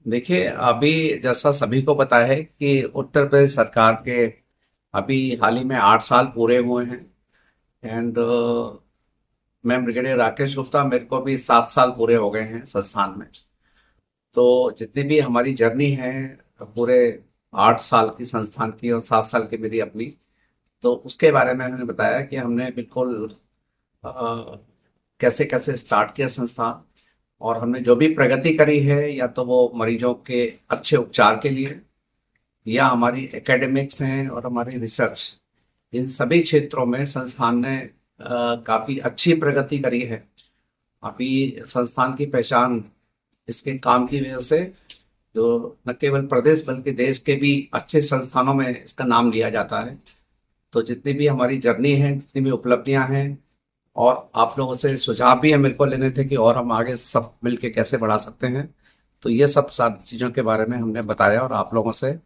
देखिए, अभी जैसा सभी को पता है कि उत्तर प्रदेश सरकार के अभी हाल ही में 8 साल पूरे हुए हैं। एंड मैं ब्रिगेडियर राकेश गुप्ता, मेरे को भी 7 साल पूरे हो गए हैं संस्थान में। तो जितनी भी हमारी जर्नी है पूरे 8 साल की संस्थान की और 7 साल की मेरी अपनी, तो उसके बारे में मैंने बताया कि हमने बिल्कुल कैसे कैसे स्टार्ट किया संस्थान, और हमने जो भी प्रगति करी है या तो वो मरीजों के अच्छे उपचार के लिए या हमारी एकेडमिक्स हैं और हमारी रिसर्च, इन सभी क्षेत्रों में संस्थान ने काफ़ी अच्छी प्रगति करी है। अभी संस्थान की पहचान इसके काम की वजह से, जो न केवल प्रदेश बल्कि देश के भी अच्छे संस्थानों में इसका नाम लिया जाता है। तो जितनी भी हमारी जर्नी है, जितनी भी उपलब्धियां हैं, और आप लोगों से सुझाव भी है मेरे को लेने थे कि और हम आगे सब मिलके कैसे बढ़ा सकते हैं, तो ये सब सारी चीज़ों के बारे में हमने बताया और आप लोगों से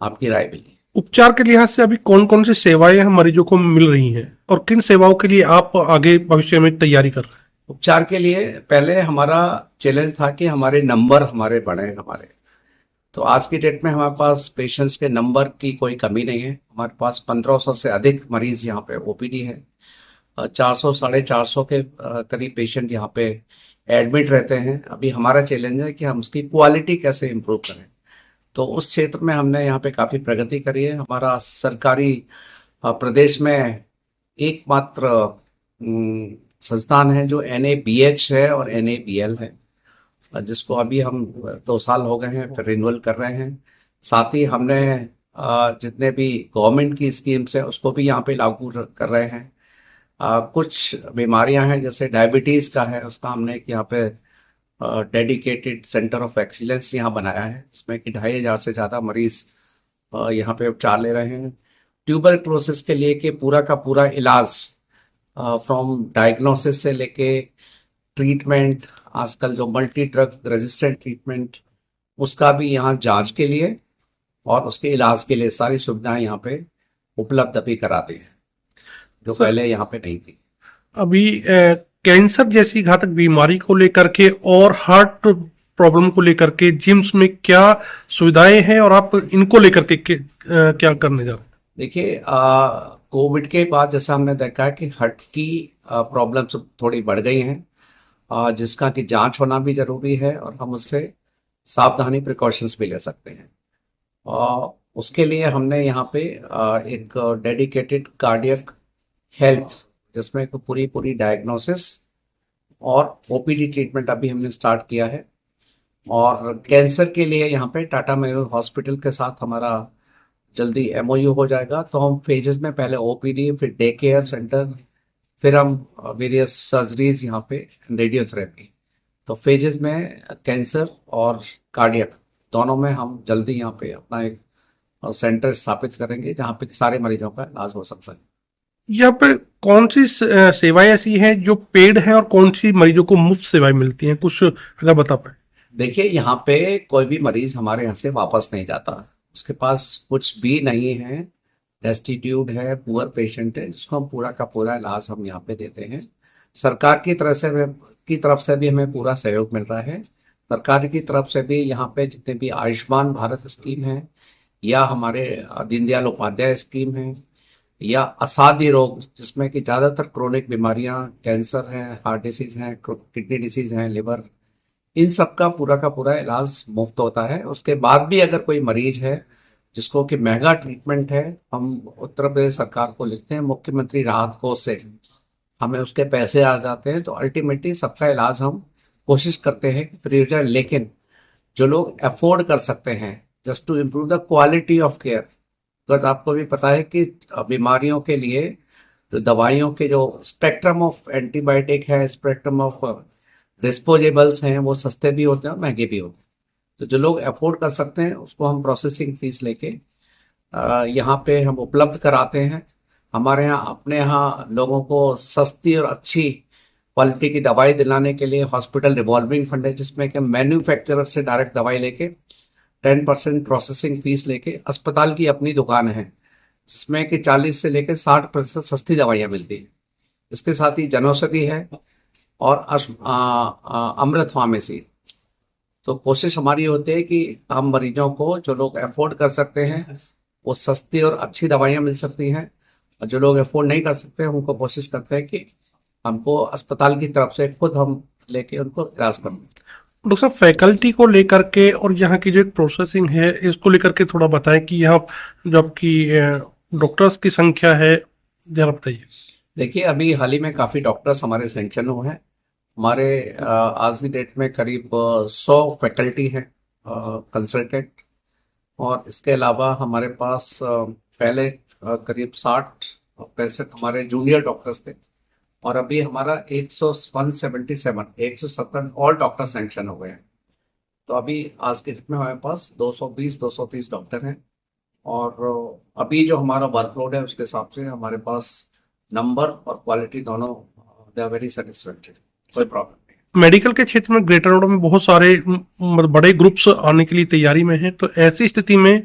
आपकी राय भी ली। उपचार के लिहाज से अभी कौन कौन सी सेवाएं हम मरीजों को मिल रही हैं और किन सेवाओं के लिए आप आगे भविष्य में तैयारी कर रहे हैं? उपचार के लिए पहले हमारा चैलेंज था कि हमारे नंबर हमारे बढ़े हमारे। तो आज की डेट में हमारे पास पेशेंट्स के नंबर की कोई कमी नहीं है। हमारे पास 1500 से अधिक मरीज यहाँ पे ओपीडी है। 400 450 के करीब पेशेंट यहाँ पे एडमिट रहते हैं। अभी हमारा चैलेंज है कि हम उसकी क्वालिटी कैसे इम्प्रूव करें। तो उस क्षेत्र में हमने यहाँ पे काफ़ी प्रगति करी है। हमारा सरकारी प्रदेश में एकमात्र संस्थान है जो NABH है और NABL है, जिसको अभी हम 2 साल हो गए हैं, फिर रिन्यूअल कर रहे हैं। साथ ही हमने जितने भी गवर्नमेंट की स्कीम्स हैं उसको भी यहाँ पे लागू कर रहे हैं। कुछ बीमारियां हैं जैसे डायबिटीज़ का है, उसका हमने एक यहाँ पे डेडिकेटेड सेंटर ऑफ एक्सीलेंस यहाँ बनाया है, जिसमें कि 2500 से ज़्यादा मरीज यहाँ पे उपचार ले रहे हैं। ट्यूबरक्लोसिस के लिए कि पूरा का पूरा इलाज, फ्रॉम डायग्नोसिस से लेके ट्रीटमेंट, आजकल जो मल्टी ड्रग रेजिस्टेंट ट्रीटमेंट, उसका भी यहाँ जांच के लिए और उसके इलाज के लिए सारी सुविधाएं यहाँ पे उपलब्ध अभी कराते हैं, जो सर, पहले यहाँ पे नहीं थी। अभी कैंसर जैसी घातक बीमारी को लेकर के और हार्ट प्रॉब्लम को लेकर के जिम्स में क्या सुविधाएं हैं और आप इनको लेकर के क्या करने जा रहे हैं? देखिए, कोविड के बाद जैसा हमने देखा है कि हार्ट की प्रॉब्लम्स थोड़ी बढ़ गई हैं, जिसका कि जांच होना भी जरूरी है और हम उससे सावधानी प्रिकॉशंस भी ले सकते हैं। और उसके लिए हमने यहाँ पे एक डेडिकेटेड कार्डियक हेल्थ, जिसमें को पूरी पूरी डायग्नोसिस और ओपीडी ट्रीटमेंट अभी हमने स्टार्ट किया है। और कैंसर के लिए यहाँ पे टाटा मेमोरियल हॉस्पिटल के साथ हमारा जल्दी MOU हो जाएगा। तो हम फेजेस में पहले ओपीडी, फिर डे केयर सेंटर, फिर हम वेरियस सर्जरीज यहाँ पे, रेडियोथेरेपी। तो फेजेस में कैंसर और कार्डियक दोनों में हम जल्दी यहाँ पे अपना एक सेंटर स्थापित करेंगे जहाँ पे सारे मरीजों का इलाज हो सकता है। यहाँ पे कौन सी सेवाएं ऐसी हैं जो पेड हैं और कौन सी मरीजों को मुफ्त सेवाएं मिलती हैं, कुछ अगर बता पाए? देखिए, यहाँ पे कोई भी मरीज हमारे यहाँ से वापस नहीं जाता, उसके पास कुछ भी नहीं है, डेस्टिट्यूट है, पुअर पेशेंट है, जिसको हम पूरा का पूरा इलाज हम यहाँ पे देते हैं। सरकार की तरफ से भी हमें पूरा सहयोग मिल रहा है। सरकार की तरफ से भी यहाँ पे जितने भी आयुष्मान भारत स्कीम है, या हमारे दीनदयाल उपाध्याय स्कीम है, या असाध्य रोग जिसमें कि ज़्यादातर क्रोनिक बीमारियां, कैंसर है, हार्ट डिसीज है, किडनी डिसीज है, लिवर, इन सब का पूरा इलाज मुफ्त होता है। उसके बाद भी अगर कोई मरीज है जिसको कि महंगा ट्रीटमेंट है, हम उत्तर प्रदेश सरकार को लिखते हैं, मुख्यमंत्री राहत कोष से हमें उसके पैसे आ जाते हैं। तो अल्टीमेटली सबका इलाज हम कोशिश करते हैं कि फ्री हो जाए। लेकिन जो लोग अफोर्ड कर सकते हैं, just to improve the quality of care, because आपको भी पता है कि बीमारियों के लिए जो दवाइयों के जो स्पेक्ट्रम ऑफ एंटीबायोटिक है, स्पेक्ट्रम ऑफ डिस्पोजेबल्स हैं, वो सस्ते भी होते हैं और महंगे भी होते हैं। तो जो लोग अफोर्ड कर सकते हैं उसको हम प्रोसेसिंग फीस लेके यहाँ पे हम उपलब्ध कराते हैं। हमारे यहाँ अपने यहाँ लोगों को सस्ती और अच्छी क्वालिटी की दवाई दिलाने के लिए हॉस्पिटल रिवॉल्विंग फंड है, जिसमें कि मैन्युफैक्चरर से डायरेक्ट दवाई लेके 10% प्रोसेसिंग फीस लेके, अस्पताल की अपनी दुकान है जिसमें कि 40 से लेकर 60% सस्ती दवाइयाँ मिलती हैं। इसके साथ ही जनौषधि है और अमृत फार्मेसी। तो कोशिश हमारी होती है कि हम मरीजों को, जो लोग अफोर्ड कर सकते हैं, वो सस्ती और अच्छी दवाइयाँ मिल सकती हैं, और जो लोग अफोर्ड नहीं कर सकते हैं उनको कोशिश करते हैं कि हमको अस्पताल की तरफ से खुद हम लेके उनको इलाज करना। डॉक्टर साहब, फैकल्टी को लेकर के और यहाँ की जो एक प्रोसेसिंग है इसको लेकर के थोड़ा बताएं कि यहाँ जो आपकी डॉक्टर्स की संख्या है, जरा बताइए। देखिए, अभी हाल ही में काफ़ी डॉक्टर्स हमारे सैंक्शन हुए हैं। हमारे आज की डेट में करीब 100 फैकल्टी हैं कंसल्टेंट, और इसके अलावा हमारे पास पहले करीब 60-65 हमारे जूनियर डॉक्टर्स थे, और अभी हमारा 177 और डॉक्टर सैंक्शन हो गए हैं। तो अभी आज के डेट में हमारे पास 220-230 डॉक्टर हैं, और अभी जो हमारा वर्कलोड है उसके हिसाब से हमारे पास नंबर और क्वालिटी दोनों, दे आर वेरी सेटिस्फैक्टरी, कोई प्रॉब्लम नहीं। मेडिकल के क्षेत्र में ग्रेटर नोएडा में बहुत सारे मतलब बड़े ग्रुप्स आने के लिए तैयारी में हैं, तो ऐसी स्थिति में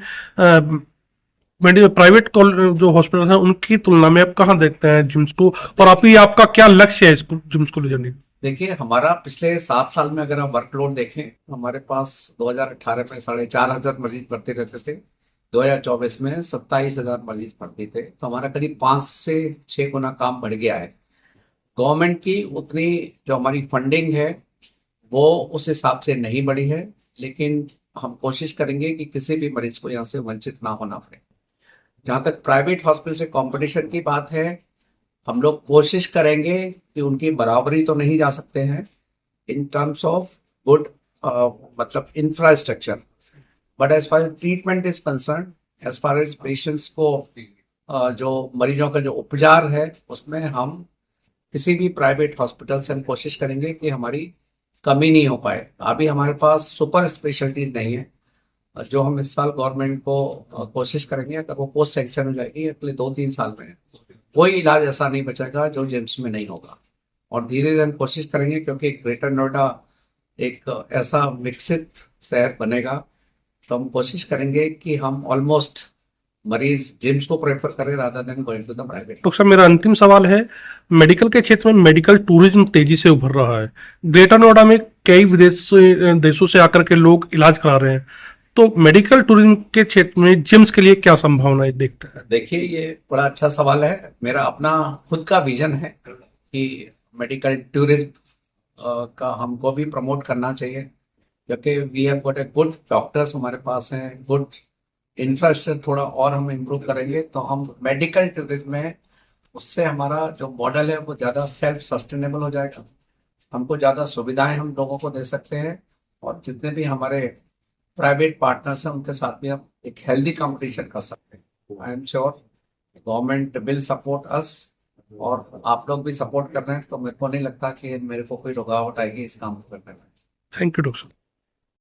प्राइवेट जो हॉस्पिटल हैं उनकी तुलना में आप कहाँ देखते हैं जिम्स को, और आपका क्या लक्ष्य है इसको जिम्स को ले जाने का? देखिए, हमारा पिछले 7 साल में अगर हम वर्कलोड देखें, हमारे पास 2018 में 4,500 मरीज भर्ती रहते थे, 2024 में 27,000 मरीज भर्ती थे, तो हमारा करीब 5 से 6 गुना काम बढ़ गया है। गवर्नमेंट की उतनी जो हमारी फंडिंग है वो उस हिसाब से नहीं बढ़ी है, लेकिन हम कोशिश करेंगे कि किसी भी मरीज को यहाँ से वंचित ना होना पड़े। जहाँ तक प्राइवेट हॉस्पिटल से कंपटीशन की बात है, हम लोग कोशिश करेंगे कि उनकी बराबरी तो नहीं जा सकते हैं इन टर्म्स ऑफ गुड, मतलब infrastructure, but as far as treatment is concern, as far as patients को जो मरीजों का जो उपचार है उसमें हम किसी भी प्राइवेट हॉस्पिटल से हम कोशिश करेंगे कि हमारी कमी नहीं हो पाए। अभी हमारे पास सुपर स्पेशलिटीज नहीं है, जो हम इस साल गवर्नमेंट को कोशिश करेंगे, अगर वो पोस्ट सेक्शन हो जाएगी अगले 2-3 साल में, कोई इलाज ऐसा नहीं बचेगा जो जेम्स में नहीं होगा। और धीरे धीरे हम कोशिश करेंगे, क्योंकि ग्रेटर नोएडा एक ऐसा विकसित शहर बनेगा, तो हम कोशिश करेंगे कि हम ऑलमोस्ट मरीज जिम्स को प्रेफर करें rather than going to the private. Doctor साहब, मेरा अंतिम सवाल है, मेडिकल के क्षेत्र में मेडिकल टूरिज्म तेजी से उभर रहा है। ग्रेटर नोएडा में कई देशों से आकर के लोग इलाज करा रहे हैं, तो मेडिकल टूरिज्म के क्षेत्र में जिम्स के लिए क्या संभावनाएं देखते हैं? देखिए, ये बड़ा अच्छा सवाल है। मेरा अपना खुद का विजन है कि मेडिकल टूरिज्म का हमको भी प्रमोट करना चाहिए, क्योंकि we have got a good doctors हमारे पास हैं, गुड इंफ्रास्ट्रक्चर थोड़ा और हम इम्प्रूव करेंगे तो हम मेडिकल टूरिज्म में, उससे हमारा जो मॉडल है वो ज़्यादा सेल्फ सस्टेनेबल हो जाएगा, हमको ज़्यादा सुविधाएं हम लोगों को दे सकते हैं, और जितने भी हमारे प्राइवेट पार्टनर्स हैं उनके साथ भी हम एक हेल्दी कंपटीशन कर सकते हैं। I am sure government will support us, और आप लोग भी सपोर्ट कर रहे हैं, तो मेरे को नहीं लगता कि मेरे को कोई रुकावट आएगी इस काम को करने में। Thank you doctor.